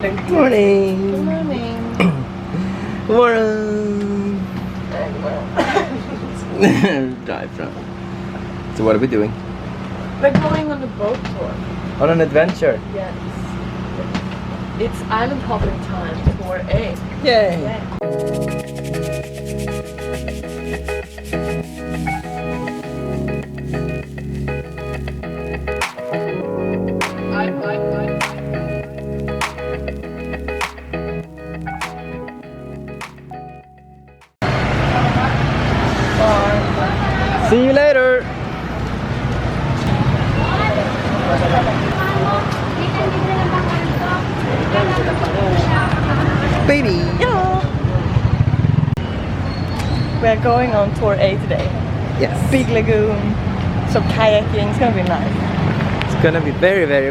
Good morning. Good morning. Good morning. Drive from. So what are we doing? We're going on a boat tour. On an adventure. Yes. It's island hopping time for A. Yay! Yeah. See you later. Baby. Yeah. We're going on tour A today. Yes. Big lagoon, some kayaking. It's gonna be nice. It's gonna be very nice.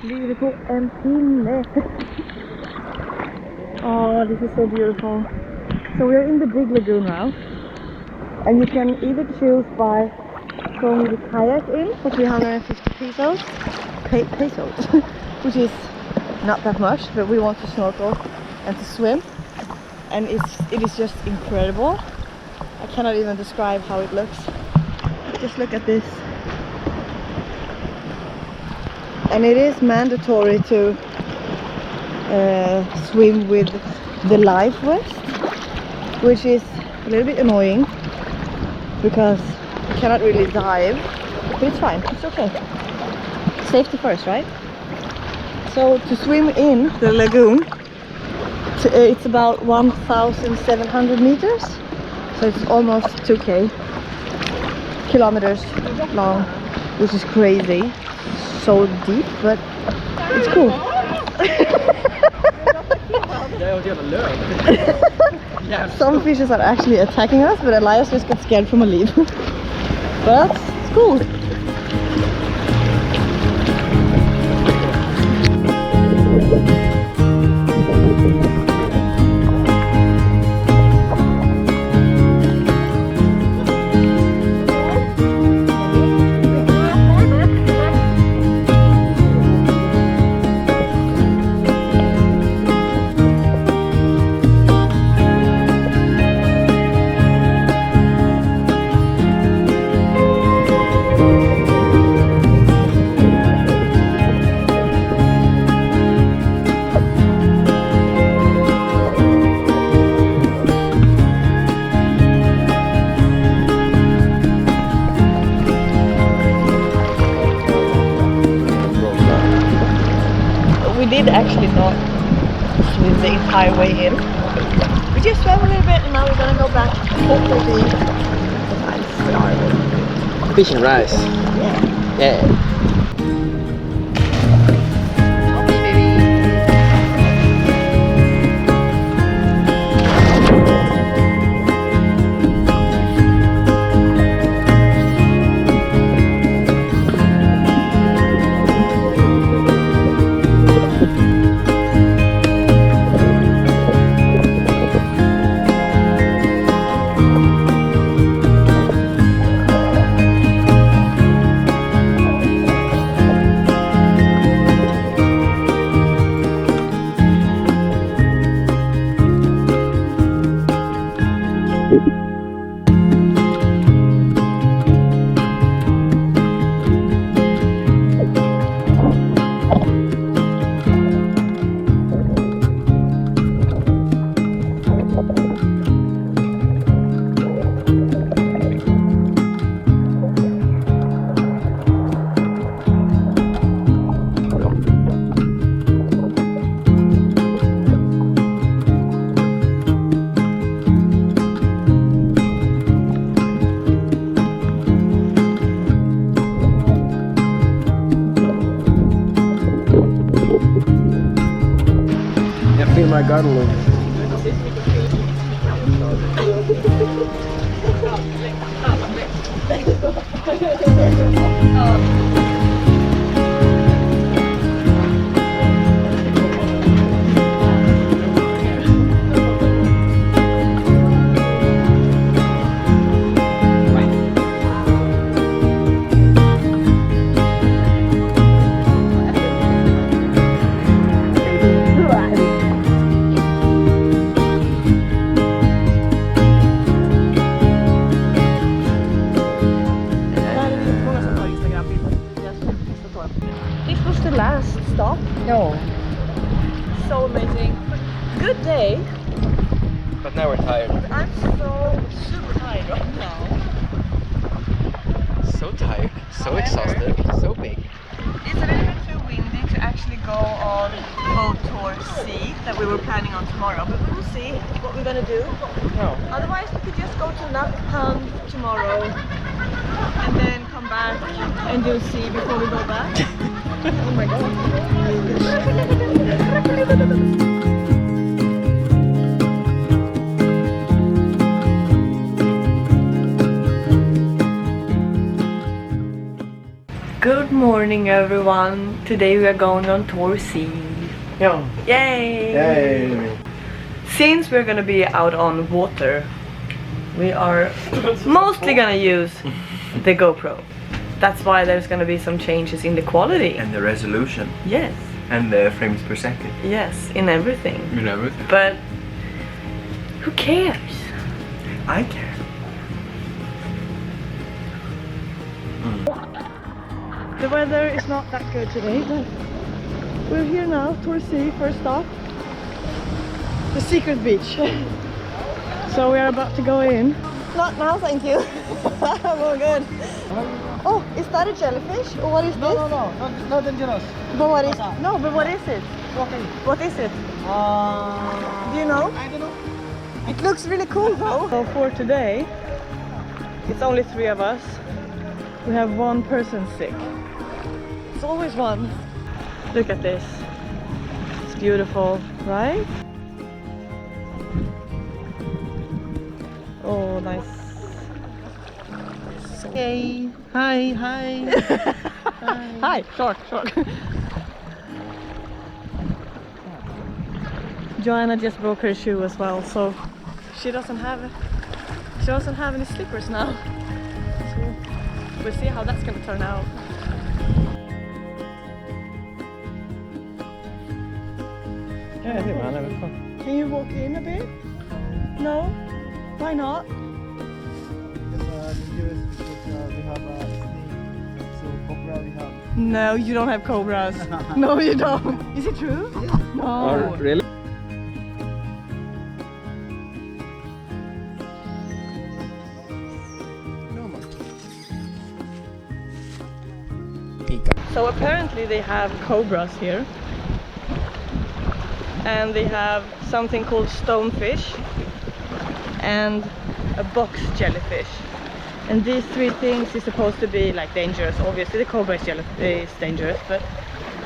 Beautiful and pinne. Oh, this is so beautiful. So we're in the big lagoon now, and you can either choose by going with the kayak in for 350 pesos, pesos, which is not that much, but we want to snorkel and to swim, and it is just incredible. I cannot even describe how it looks. Just look at this. And it is mandatory to swim with the life vest, which is a little bit annoying because you cannot really dive, but it's fine, it's okay. Safety first, right? So to swim in the lagoon, it's about 1,700 meters, so it's almost 2k kilometers long, which is crazy. So deep, but it's cool. Some fishes are actually attacking us, but Elias just got scared from a leaf. But it's cool. We did actually not swim the entire way in. We just swam a little bit and now we're gonna go back. Hopefully nice. Fish and rice. Yeah. Yeah. I got a little. This was the last stop. No. So amazing. Good day. But now we're tired. I'm so super tired right now. So tired. So However, exhausted. So big. It's a little bit too windy to actually go on boat tour C that we were planning on tomorrow, but we will see what we're gonna do. No. Otherwise we could just go to Nappan tomorrow and then come back and do C before we go back. Oh my god. Good morning everyone. Today we are going on tour C. Yeah. Yay! Yay. Since we're gonna be out on water, we are mostly gonna use the GoPro. That's why there's gonna be some changes in the quality. And the resolution. Yes, And the frames per second. yes, in everything. In everything. But who cares? I care. The weather is not that good today, but we're here now, Tour C, first stop. The secret beach. So we are about to go in. Not now, thank you. We're good. Oh, is that a jellyfish? Or what is this? No, not dangerous. But what is but what is it? Okay. What is it? Do you know? I don't know. It looks really cool though. So for today, it's only 3 of us. We have 1 person sick. It's always one. Look at this. It's beautiful, right? Oh, nice. Hey. Hi. Hi, shark. Joanna just broke her shoe as well, so she doesn't have any slippers now. So we'll see how that's gonna turn out. Yeah, I think man, that was fun. Can you walk in a bit? No? Why not? Because dangerous because we have a snake. So cobra we have. No, you don't have cobras. No, you don't. Is it true? No. Oh, really? So apparently they have cobras here. And they have something called stonefish and a box jellyfish. And these 3 things is supposed to be like dangerous. Obviously the cobra is dangerous, but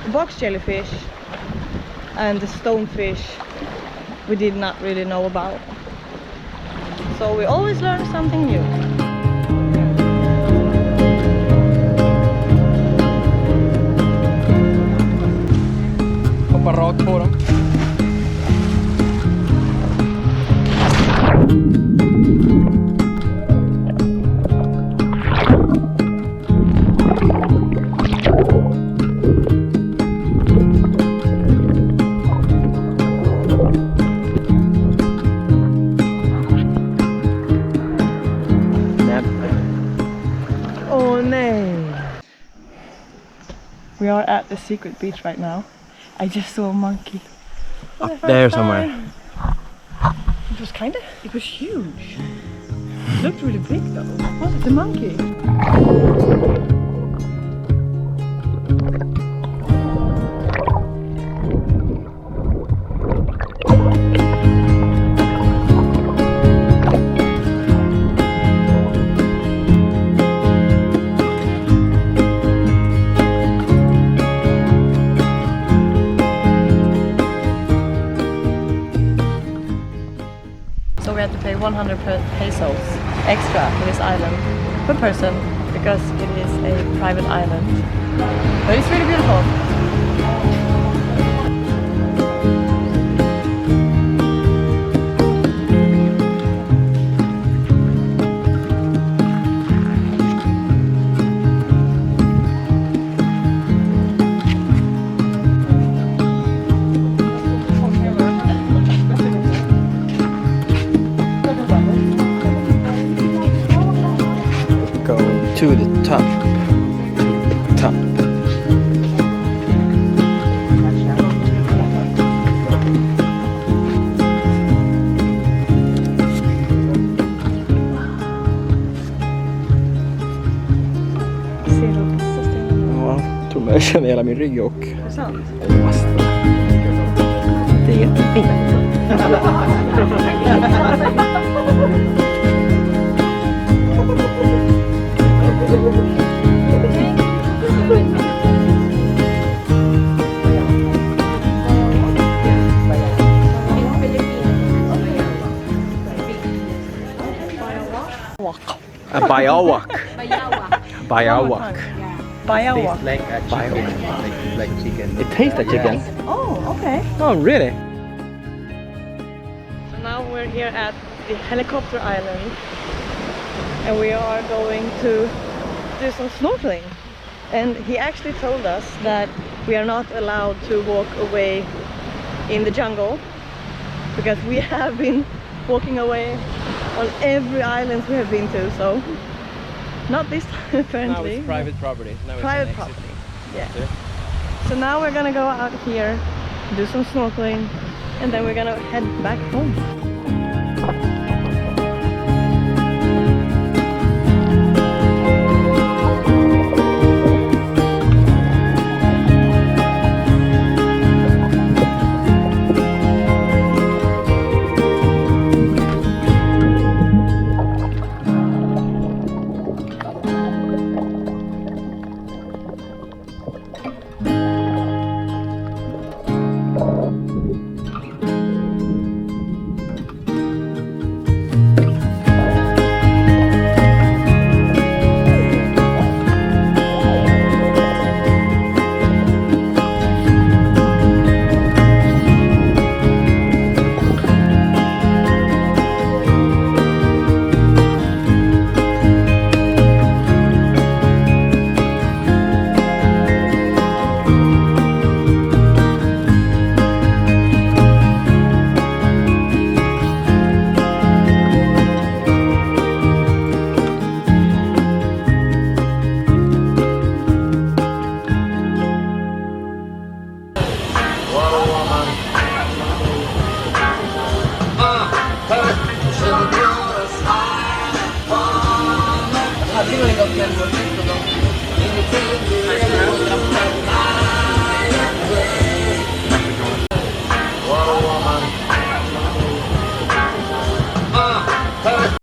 the box jellyfish and the stonefish we did not really know about. So we always learn something new. Hoppa rakt på dem. Oh no! We are at the secret beach right now. I just saw a monkey. For the Up there first somewhere. time. It was huge. It looked really big though. Was it a monkey? 100 pesos extra for this island per person because it is a private island. But it's really beautiful. Go to the top. Top. Ja, jag tror jag känner hela min rygg och Är det sant? det är jättefint. A bayawak. Bayawak. Bayawak. Like a chicken, like chicken. It tastes like chicken. Oh, okay. Oh, really? So now we're here at the helicopter island and we are going to do some snorkeling. And he actually told us that we are not allowed to walk away in the jungle because we have been walking away on every island we have been to, so not this time apparently. Now it's private property. Now Private it's property. Yeah. So now we're gonna go out here, do some snorkeling, and then we're gonna head back home.